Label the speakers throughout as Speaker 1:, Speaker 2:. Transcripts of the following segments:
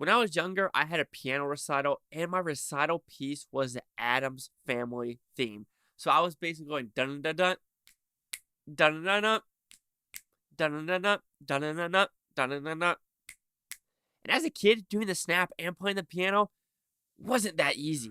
Speaker 1: When I was younger, I had a piano recital, and my recital piece was the Addams Family theme. So I was basically going dun dun dun dun dun dun dun dun dun dun dun dun dun dun dun dun. And as a kid, doing the snap and playing the piano wasn't that easy.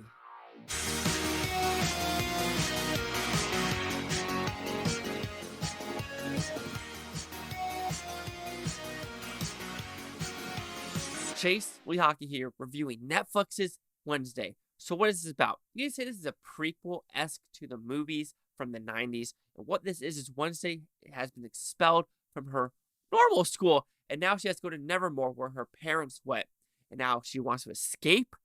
Speaker 1: Chase Lee Hockey here, reviewing Netflix's Wednesday. So what is this about? You can say this is a prequel-esque to the movies from the 90s. And what this is Wednesday has been expelled from her normal school, and now she has to go to Nevermore where her parents went. And now she wants to escape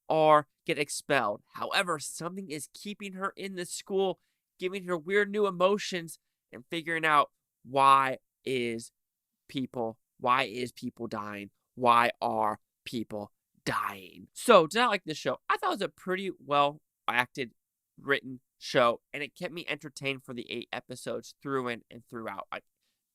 Speaker 1: or get expelled. However, something is keeping her in the school, giving her weird new emotions, and figuring out why is people dying? Why are people dying? So, did I like this show? I thought it was a pretty well acted, written show, and it kept me entertained for the 8 episodes through in and throughout. Like,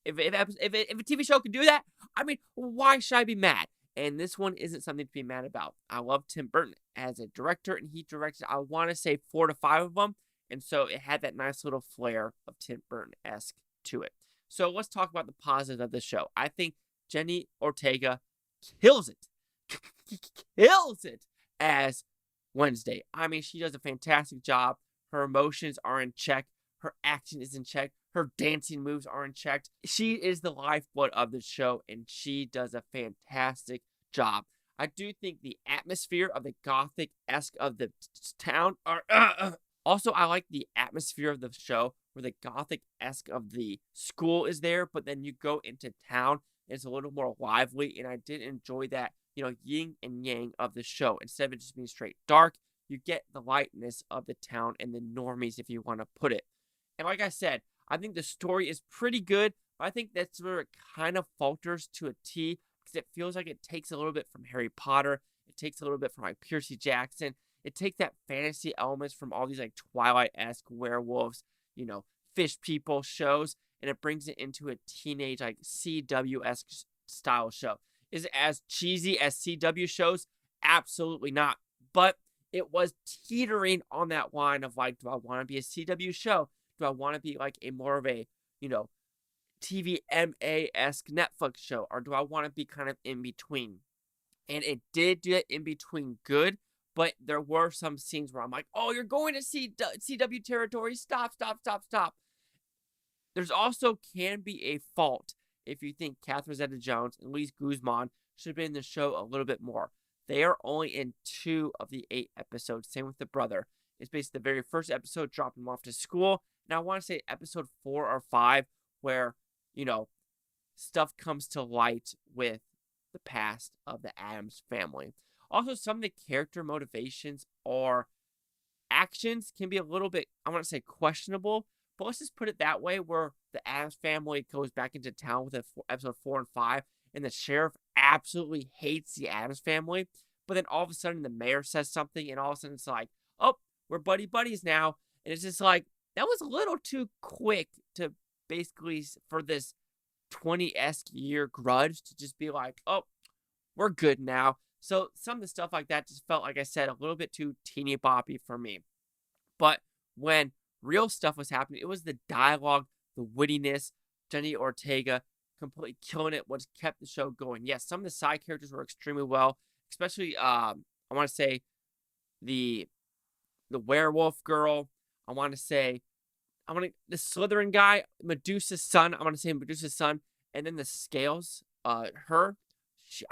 Speaker 1: if a TV show can do that, I mean, why should I be mad? And this one isn't something to be mad about. I love Tim Burton as a director, and he directed, I want to say, 4 to 5 of them, and so it had that nice little flair of Tim Burton-esque to it. So, let's talk about the positives of the show. I think Jenna Ortega kills it as Wednesday. I mean, she does a fantastic job. Her emotions are in check. Her action is in check. Her dancing moves are in check. She is the lifeblood of the show, and she does a fantastic job. I do think the atmosphere of the gothic-esque of the town are... Also, I like the atmosphere of the show where the gothic-esque of the school is there, but then you go into town, it's a little more lively, and I did enjoy that, yin and yang of the show. Instead of it just being straight dark, you get the lightness of the town and the normies, if you want to put it. And like I said, I think the story is pretty good, but I think that's where it kind of falters to a T, because it feels like it takes a little bit from Harry Potter, it takes a little bit from, like, Percy Jackson, it takes that fantasy elements from all these, like, Twilight-esque werewolves, fish people shows, and it brings it into a teenage, like, CW-esque style show. Is it as cheesy as CW shows? Absolutely not. But it was teetering on that line of, like, do I want to be a CW show? Do I want to be, like, a more of a, TVMA-esque Netflix show? Or do I want to be kind of in between? And it did do that in between good, but there were some scenes where I'm like, oh, you're going to CW territory. Stop. There's also can be a fault if you think Catherine Zeta-Jones and Luis Guzman should have been in the show a little bit more. They are only in 2 of the 8 episodes. Same with the brother. It's basically the very first episode, dropping him off to school. Now, I want to say episode 4 or 5 where, stuff comes to light with the past of the Addams family. Also, some of the character motivations or actions can be a little bit, I want to say, questionable. But let's just put it that way, where the Addams family goes back into town with episode 4 and 5, and the sheriff absolutely hates the Addams family. But then all of a sudden, the mayor says something, and all of a sudden it's like, oh, we're buddies now. And it's just like, that was a little too quick to basically, for this 20-esque year grudge, to just be like, oh, we're good now. So some of the stuff like that just felt, like I said, a little bit too teeny boppy for me. But when real stuff was happening, it was the dialogue, the wittiness, Jenna Ortega completely killing it, what kept the show going. Yes, some of the side characters were extremely well, especially, I want to say, the werewolf girl. The Slytherin guy, Medusa's son. And then the Scales, I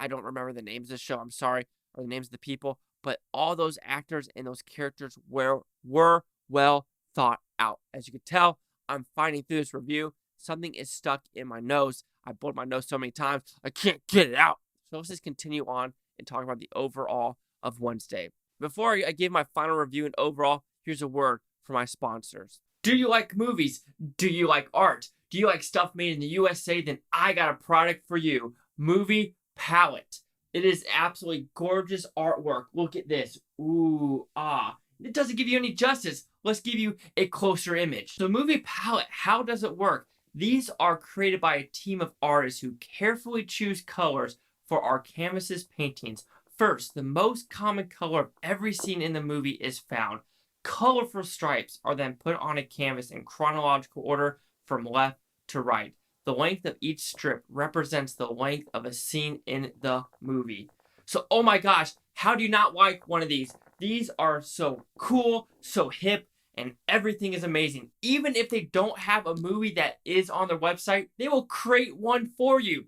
Speaker 1: don't remember the names of the show, I'm sorry, or the names of the people, but all those actors and those characters were well thought out. As you can tell, I'm fighting through this review. Something is stuck in my nose. I blowed my nose so many times, I can't get it out. So let's just continue on and talk about the overall of Wednesday. Before I give my final review and overall, here's a word from my sponsors. Do you like movies? Do you like art? Do you like stuff made in the USA? Then I got a product for you. Movie Palette. It is absolutely gorgeous artwork. Look at this. Ooh, ah. It doesn't give you any justice. Let's give you a closer image. So Movie Palette, how does it work? These are created by a team of artists who carefully choose colors for our canvases paintings First, the most common color of every scene in the movie is found. Colorful stripes are then put on a canvas in chronological order from left to right. The length of each strip represents the length of a scene in the movie. So, oh my gosh, how do you not like one of these? These are so cool, so hip, and everything is amazing. Even if they don't have a movie that is on their website, they will create one for you.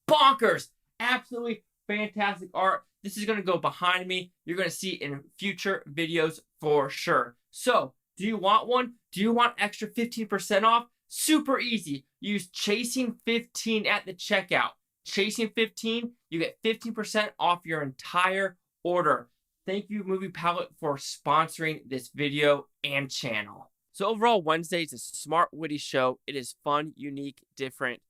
Speaker 1: Bonkers! Absolutely fantastic art. This is going to go behind me. You're going to see it in future videos for sure. So, do you want one? Do you want extra 15% off? Super easy. Use Chasing 15 at the checkout. Chasing 15, you get 15% off your entire order. Thank you, Movie Palette, for sponsoring this video and channel. So overall, Wednesday is a smart, witty show. It is fun, unique, different,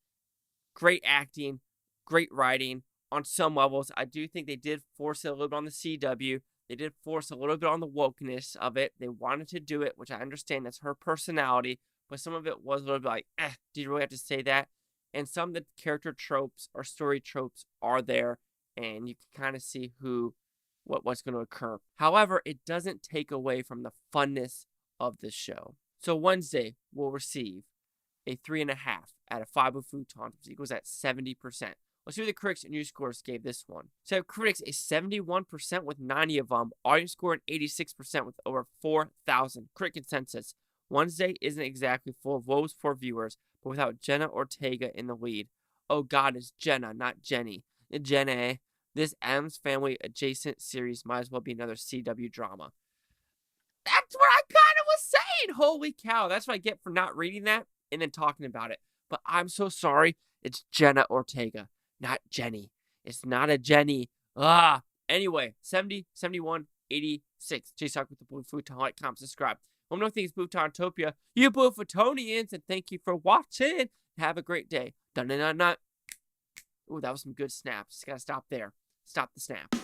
Speaker 1: great acting, great writing. On some levels, I do think they did force it a little bit on the CW. They did force a little bit on the wokeness of it. They wanted to do it, which I understand. That's her personality. But some of it was a little bit like, do you really have to say that? And some of the character tropes or story tropes are there. And you can kind of see what's going to occur. However, it doesn't take away from the funness of the show. So Wednesday will receive a 3.5 out of 5 of Futon, which equals at 70%. Let's see what the critics and news scores gave this one. So critics a 71% with 90 of them. Audience score an 86% with over 4,000. Critic consensus. Wednesday isn't exactly full of woes for viewers, but without Jenna Ortega in the lead. Oh God, it's Jenna, not Jenny. Jenna. This Addams Family adjacent series might as well be another CW drama. That's what I kind of was saying. Holy cow. That's what I get for not reading that and then talking about it. But I'm so sorry. It's Jenna Ortega, not Jenny. It's not a Jenny. Anyway, 70, 71, 86. Chase Talk with the Blue Futon. Like, comment, subscribe. One more thing is Bhutontopia. You Blue Futonians, and thank you for watching. Have a great day. Dun-dun-dun-dun. Ooh, that was some good snaps. Just gotta stop there. Stop the snap.